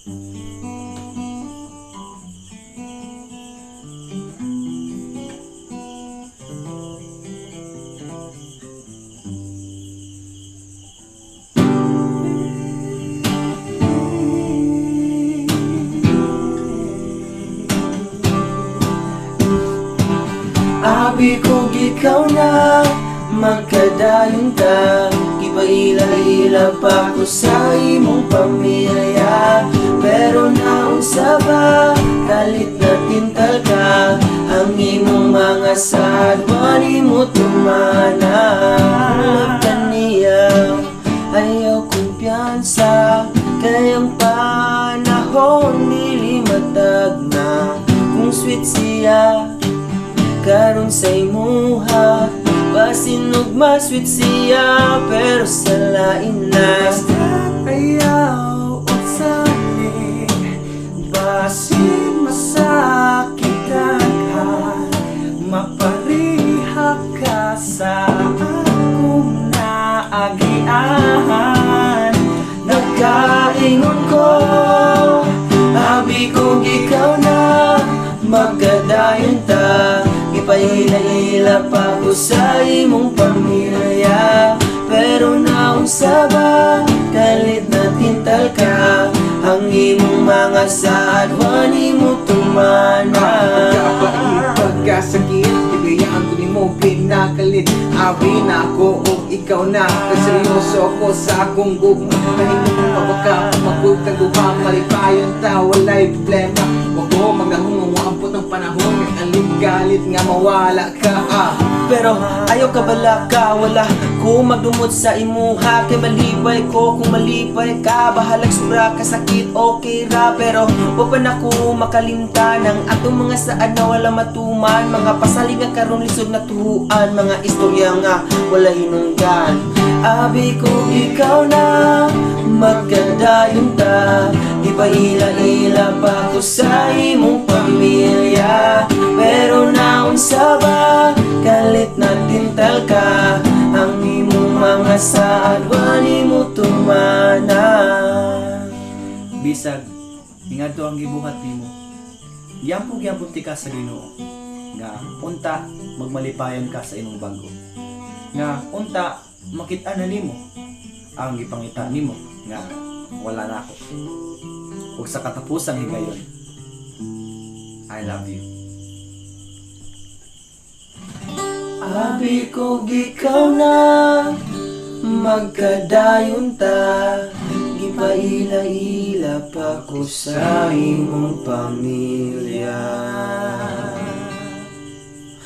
Abi kog ikaw na magkadayon ta, gipaila-ila pa ko sa imong pamilya. Pero naunsa ba, kalit na tintal ka, ang imong mga sadwa di mo tumana. Love ka niya, ayaw kumpiyansa, kayang panahon nilimatag na. Kung sweet siya karon sa imuha, basin ug masweet siya, pero sa lain na. Basta't ayaw o salig, basin masakit ka, mapariha ka sa akong naagian. Nagkaingon ko, abi kong ikaw na magkadayon ta, ipaila-ila pa ko sa imong pamilya. Pero naunsa ba, kalit na tintal ka, ang imong mga sadwa di mo tumana. Pagkasakit, bigayaan ko ni mo pinakalit. Abi na ako o ikaw na, kaseryoso ako sa akong gugma. Nahimong mabaka, magutang duha, malipayon ta, walay problema. Huwag ko magahong umampot ng panahon, galit nga mawala ka. Pero ayaw ka bala ka, wala ko magdumot sa imuha. Kay malipay ko, kung malipay ka, bahalag sobra kasakit, okay ra. Pero wa pa na ko makalimtan ang atong mga saan na wala matuman. Mga pasalig nga karon lisod na tuhuan, mga istorya nga wala hinungdan. Abi ko ikaw na magkadayon ta, ipaila-ila pa ko sa imong pamilya. Pero naunsa ba, kalit na tintal ka, ang imong mga sadwa di mo tumana. Bisag, ingadto ang gibuhat nimo. Yampog-yampog ti ka sa Ginoo. Nga unta magmalipayon ka sa imong bago. Nga unta makita na nimo ang gipangita nimo nga wala na ako. Ug sa katapusang higayon, I love you. Abi ko ikaw na magkadayon ta, gipaila-ila pa ko sa imong pamilya.